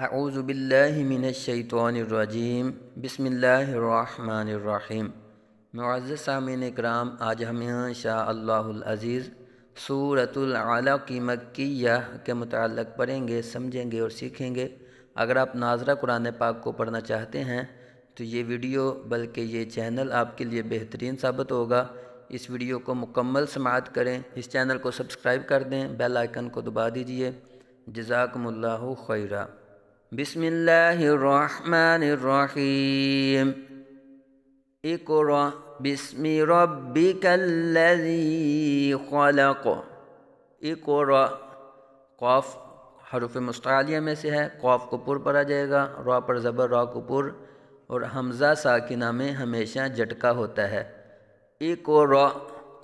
اعوذ باللہ من الشیطان الرجیم بسم اللہ الرحمن الرحیم۔ معزز سامعین اکرام، آج ہم انشاء اللہ العزیز سورۃ العلق مکیہ کے متعلق پڑھیں گے، سمجھیں گے اور سیکھیں گے۔ اگر آپ ناظرہ قرآن پاک کو پڑھنا چاہتے ہیں تو یہ ویڈیو بلکہ یہ چینل آپ کے لیے بہترین ثابت ہوگا۔ اس ویڈیو کو مکمل سماعت کریں، اس چینل کو سبسکرائب کر دیں، بیل آئیکن کو دبا دیجئے۔ جزاکم اللہ خیرا۔ بسم اللہ الرحمن الرحیم۔ اقرأ بسم ربک الذی خلق۔ اقرأ، قاف حروف مستعلیہ میں سے ہے، قاف کو پر پڑھا جائے گا، را پر زبر، را کو پر، اور حمزہ ساکنہ میں ہمیشہ جھٹکا ہوتا ہے۔ اقرأ،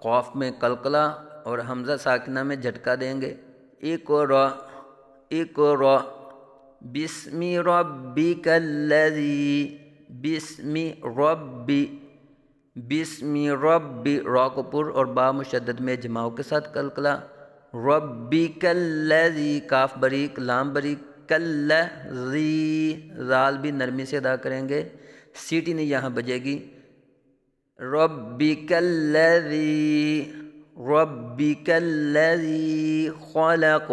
قاف میں قلقلہ اور حمزہ ساکنہ میں جھٹکا دیں گے۔ اقرأ، اقرأ بسم ربک الذی، بسم ربی، بسم ربی، را کو پر اور با مشدد میں جماؤ کے ساتھ قلقلہ۔ ربک الذی، کاف بریک، لام بریک، کالذی، زال بھی نرمی سے ادا کریں گے، سیٹی نہیں یہاں بجے گی۔ ربک الذی، ربک الذی خلق،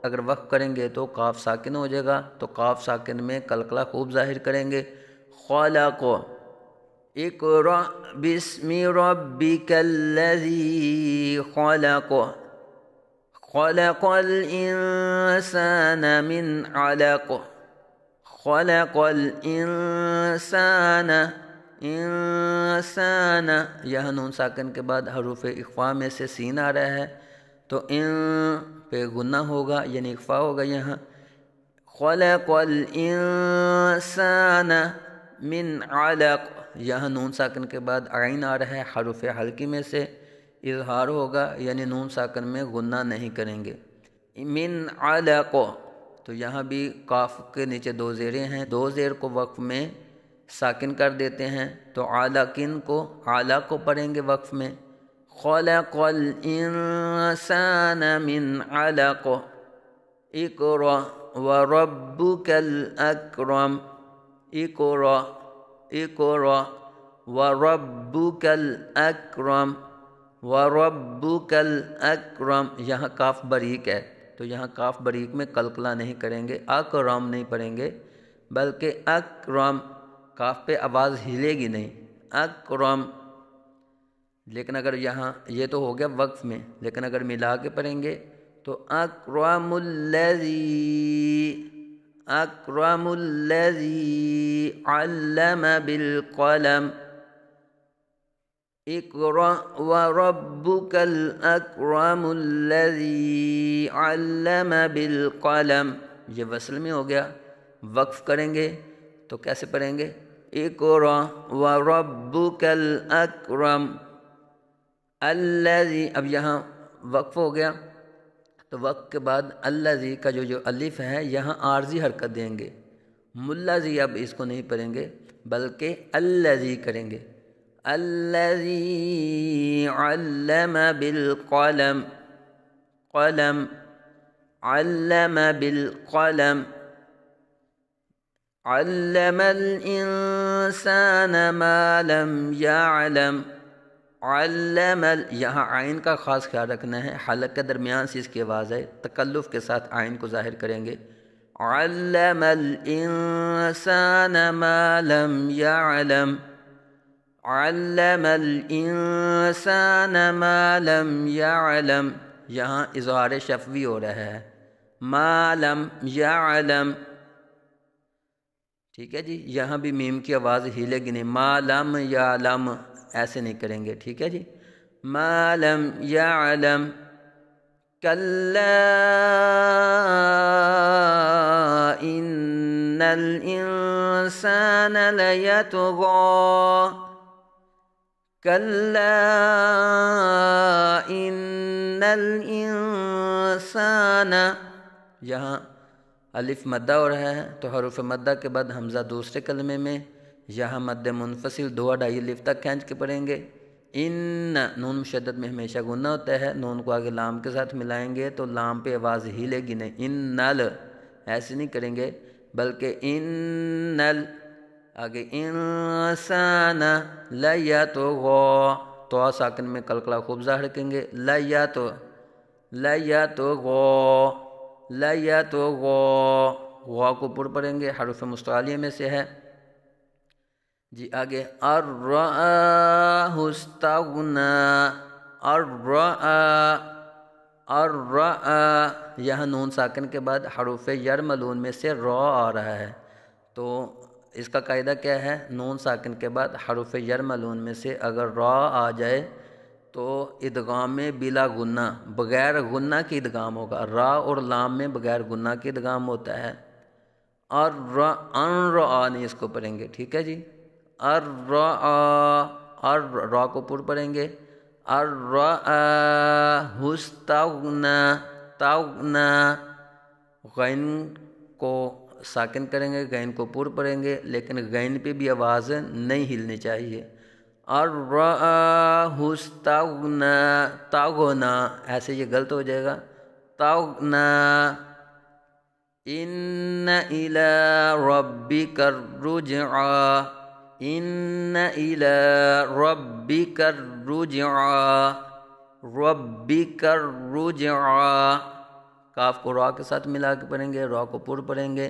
اگر وقف کریں گے تو قاف ساکن ہو جائے گا، تو قاف ساکن میں قلقلہ خوب ظاہر کریں گے۔ خلق، اقرأ بسم ربک الذی خلق، خلق الانسان من علق، خلق الانسان، انسان، یہاں نون ساکن کے بعد حروف اخفاء میں سے سین آ رہا ہے تو ان پہ غنہ ہوگا، یعنی اخفاء ہوگا یہاں۔ خلق الانسان من علق، یہاں نون ساکن کے بعد عین آ رہا ہے، حروف حلقی میں سے اظہار ہوگا، یعنی نون ساکن میں غنہ نہیں کریں گے۔ من علق، تو یہاں بھی قاف کے نیچے دو زیریں ہیں، دو زیر کو وقف میں ساکن کر دیتے ہیں، تو علقن کو اعلیٰ کو پڑھیں گے وقف میں۔ خلق الانسان من علق، اقرأ وربک الاکرم، اقرأ، اقرأ وربک الاکرم، وربک الاکرم، یہاں کاف بریک ہے تو یہاں کاف بریک میں قلقلہ نہیں کریں گے، اکرم نہیں پڑھیں گے بلکہ اکرم، کاف پہ آواز ہلے گی نہیں، اکرم۔ لیکن اگر یہاں یہ تو ہو گیا وقف میں، لیکن اگر ملا کے پڑھیں گے تو اکرم الذی، اکرم الذی علم بالقلم، اقرأ وربک الاکرم الذی علم بالقلم، یہ وصل میں ہو گیا۔ وقف کریں گے تو کیسے پڑھیں گے؟ اقرأ وربک الاکرم الذی، اب یہاں وقف ہو گیا تو وقف کے بعد الذی کا جو الف ہے یہاں عارضی حرکت دیں گے، ملذی اب اس کو نہیں پڑھیں گے بلکہ الذی کریں گے۔ الذی علم بالقلم، قلم، علم بالقلم، علم الانسان ما لم يعلم، علم، یہاں عین کا خاص خیال رکھنا ہے، حلق کے درمیان سے اس کی آواز ہے، تکلف کے ساتھ عین کو ظاہر کریں گے۔ علم الانسان ما لم يعلم، علم الانسان ما لم يعلم، یہاں اظہار شفوی ہو رہا ہے، ما لم يعلم، ٹھیک ہے جی۔ یہاں بھی میم کی آواز ہلے گی نہیں، ما لم یعلم ایسے نہیں کریں گے، ٹھیک ہے جی۔ ما لم یعلم، کلا ان الانسان لیطغی، کلا ان الانسان، یہاں الف مدہ ہو رہا ہے تو حروف مدہ کے بعد حمزہ دوسرے کلمے میں، یہاں مد منفصل دو اڈائی الف تک کھینچ کے پڑھیں گے۔ ان، نون مشدد میں ہمیشہ غنہ ہوتا ہے، نون کو آگے لام کے ساتھ ملائیں گے تو لام پہ آواز ہلے گی نہیں، ان نل ایسے نہیں کریں گے بلکہ انل آگے انسان لیطغی تو ساکن میں قلقلہ خوب ظاہر رکھیں گے، لیطغی غا کو پر پڑھیں گے، حروف مستعلیہ میں سے ہے جی۔ آگے الرآہ استغنی، الرآہ یہاں نون ساکن کے بعد حروف یرملون میں سے را آ رہا ہے، تو اس کا قاعدہ کیا ہے؟ نون ساکن کے بعد حروف یرملون میں سے اگر را آ جائے تو ادغام میں بلا غنہ، بغیر غنہ کی ادغام ہوگا۔ را اور لام میں بغیر غنہ کی ادغام ہوتا ہے۔ ان نہیں اس کو پڑھیں گے، ٹھیک ہے جی۔ را کو پر پڑھیں گے، تغنی، غین کو ساکن کریں گے، غین کو پر پڑھیں گے، لیکن غین پہ بھی آواز نہیں ہلنی چاہیے۔ استغنی، تغنی ایسے یہ غلط ہو جائے گا، تغنی۔ ان الی ربک الرجعی، ان الی ربک الرجعی، ربک الرجعی، کاف کو را کے ساتھ ملا کے پڑھیں گے، را کو پر پڑھیں گے،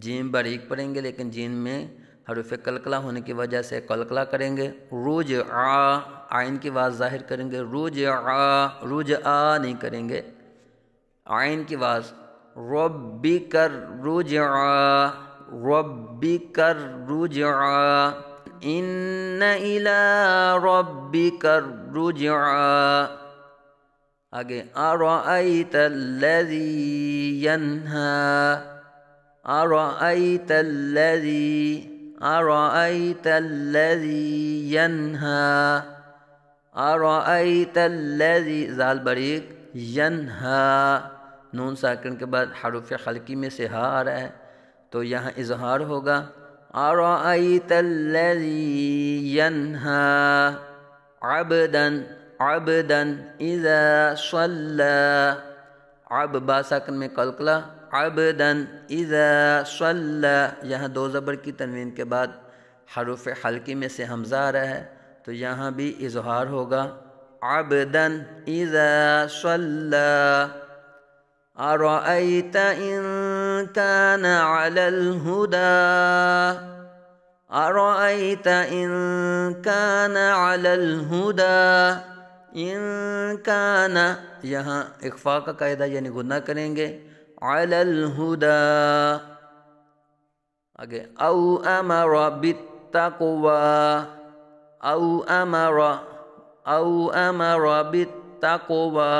جیم باریک پڑھیں گے، لیکن جیم میں حروف قلقلہ ہونے کی وجہ سے قلقلہ کریں گے۔ رجعا، عین کی آواز ظاہر کریں گے، رجعا، رجعا نہیں کریں گے، عین کی آواز۔ ربک الرجعی، ربک الرجعی، ان الی ربک الرجعی۔ آگے ارأیت الذی ینہی، ارأیت الذی، ارأیت الذی ینہی، ارأیت الذی زال باریک، ینہی نون ساکن کے بعد حروف خلقی میں سے ہا آ رہا ہے، تو یہاں اظہار ہوگا، ارأیت الذی ینہی عبدا، عبدا اذا صلی، با ساکن میں قلقلہ، عبدا اذا صلی، یہاں دو زبر کی تنوین کے بعد حروف حلقی میں سے حمزہ آ رہا ہے، تو یہاں بھی اظہار ہوگا، عبدا اذا صلی۔ ارأیت ان کان علی الہدی، ارأیت ان کان علی الہدی، ان کان یہاں اخفاء کا قاعدہ یعنی غنہ کریں گے، علی الہدی۔ آگے او امر بالتقوی، او امر، او امر بالتقوی۔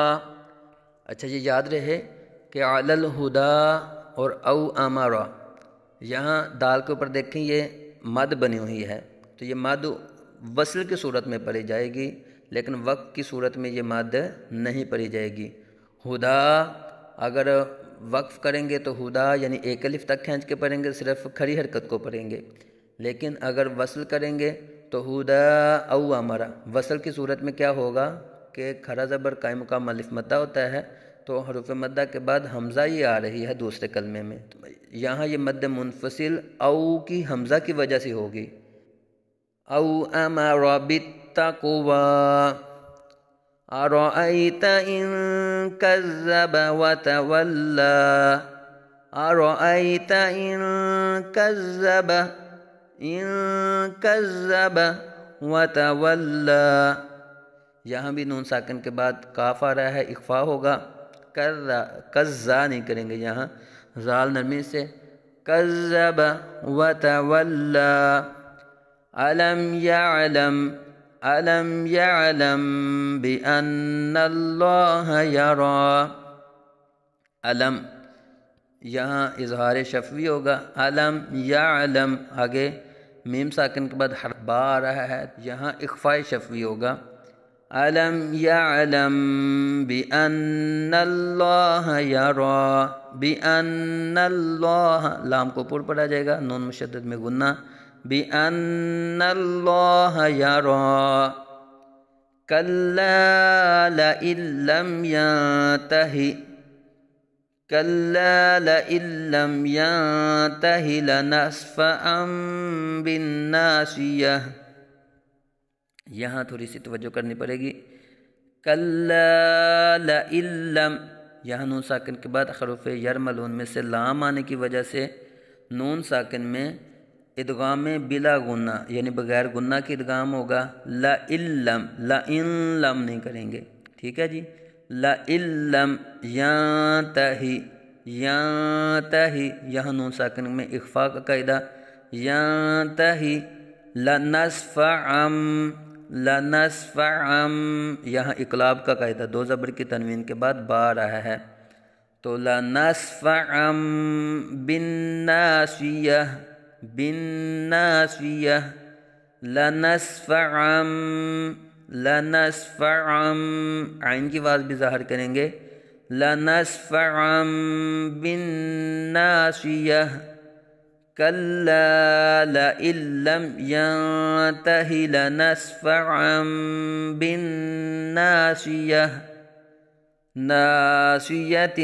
اچھا یہ یاد رہے کہ علی الہدی اور او امر، یہاں دال کے اوپر دیکھیں یہ مد بنی ہوئی ہے، تو یہ مد وصل کی صورت میں پڑھی جائے گی، لیکن وقت کی صورت میں یہ مد نہیں پڑھی جائے گی۔ ہدا اگر وقف کریں گے تو ہدا یعنی ایک الف تک کھینچ کے پڑھیں گے، صرف کھڑی حرکت کو پڑھیں گے، لیکن اگر وصل کریں گے تو ہدا او امرا، وصل کی صورت میں کیا ہوگا کہ کھڑا زبر قائم مقام الف مدہ ہوتا ہے، تو حروف مدہ کے بعد حمزہ یہ آ رہی ہے دوسرے کلمے میں، یہاں یہ مد منفصل او کی حمزہ کی وجہ سے ہوگی۔ او امر بالتقوی، ارأیت ان کذب وتولی، ارأیت ان کذب، ان کذب وتولی، یہاں بھی نون ساکن کے بعد کاف آ رہا ہے، اخفاء ہوگا، کذا نہیں کریں گے، یہاں زال نرمی سے، کذب وتولی۔ الم یعلم، الم یعلم بان اللہ یری، الم یہاں اظہار شفوی ہوگا، الم یعلم، آگے میم ساکن کے بعد حرف با آ رہا ہے، یہاں اخفاء شفوی ہوگا، الم یعلم بان اللہ یری، بان اللہ، لام کو پر پڑھا جائے گا، نون مشدد میں غنہ، بان اللہ یری، کلا لئن لم ینتہ، کلا لئن لم ینتہ لنصفعا بالناصیہ، یہاں تھوڑی سی توجہ کرنی پڑے گی۔ کلا لئن لم، یہاں نون ساکن کے بعد حروف یرملون میں سے لام آنے کی وجہ سے نون ساکن میں ادغام بلا غنہ یعنی بغیر غنہ کی ادغام ہوگا۔ لئن لم، لئن لم نہیں کریں گے، ٹھیک ہے جی۔ لئن لم ینتہی، ینتہی یہاں نون ساکن میں اخفاء کا قاعدہ، ینتہی لنصفعا، لنصفعا یہاں اقلاب کا قاعدہ، دو زبر کی تنوین کے بعد با رہا ہے، تو لنصفعا بالناصیہ، بالناصیہ، لنصفعا، لنصفعا عین کی آواز بھی ظاہر کریں گے، لنصفعا بالناصیہ، کلا لئن لم ینتہ لنصفعا بالناصیہ، ناصیۃ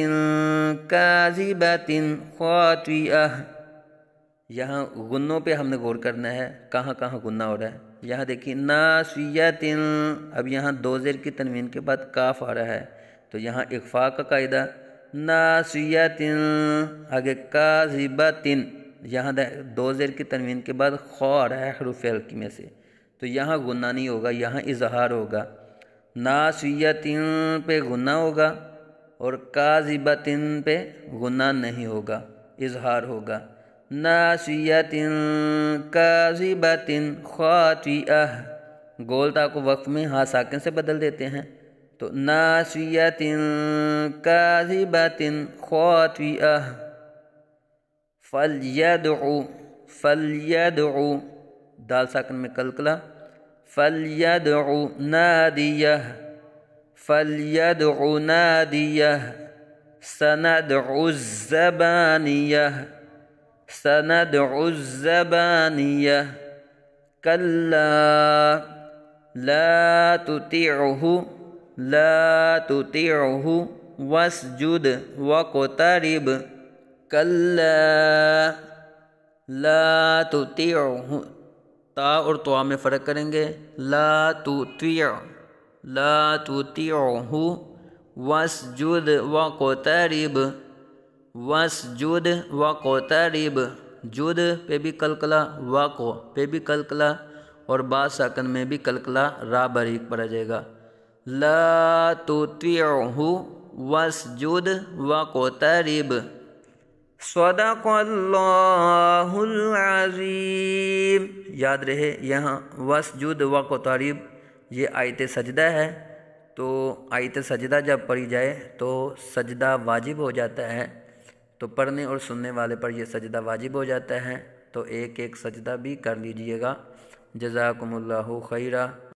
کاذبۃ خاطئہ، یہاں غنوں پہ ہم نے غور کرنا ہے، کہاں کہاں غنہ ہو رہا ہے۔ یہاں دیکھیے ناصیۃ، اب یہاں دو زیر کی تنوین کے بعد کاف آ رہا ہے، تو یہاں اخفاء کا قاعدہ، ناصیۃ، آگے کاذبۃ، یہاں دو زیر کی تنوین کے بعد خا آ رہا ہے حروف حلقی میں سے، تو یہاں غنہ نہیں ہوگا، یہاں اظہار ہوگا۔ ناصیۃ پہ غنہ ہوگا اور کاذبۃ پہ غنہ نہیں ہوگا، اظہار ہوگا۔ ناصیۃ کاذبۃ خاطئہ، گولتا کو وقف میں ہاں ساکن سے بدل دیتے ہیں، تو ناصیۃ کاذبۃ خاطئہ، فلیدعو، فلیدعو دال ساکن میں قلقلہ، فلیدعو نادیہ، فلیدعو نادیہ، سندعو الزبانیہ، سندعو الزبانیہ، کلا لا تطعہ، لا تطعہ واسجد واقترب، کلا لا تطعہ، تا اور طوا میں فرق کریں گے، لا تطیع، لا تطیعہ واسجد واقترب، واسجد واقترب، جد پہ بھی قلقلہ، واقع پہ بھی قلقلہ اور با ساکن میں بھی قلقلہ، را باریک پڑا جائے گا۔ لا تطیعہ واسجد واقترب، صدق اللہ العظیم۔ یاد رہے یہاں واسجد واقترب یہ آیت سجدہ ہے، تو آیت سجدہ جب پڑھی جائے تو سجدہ واجب ہو جاتا ہے، تو پڑھنے اور سننے والے پر یہ سجدہ واجب ہو جاتا ہے، تو ایک ایک سجدہ بھی کر لیجئے گا۔ جزاکم اللہ خیرہ۔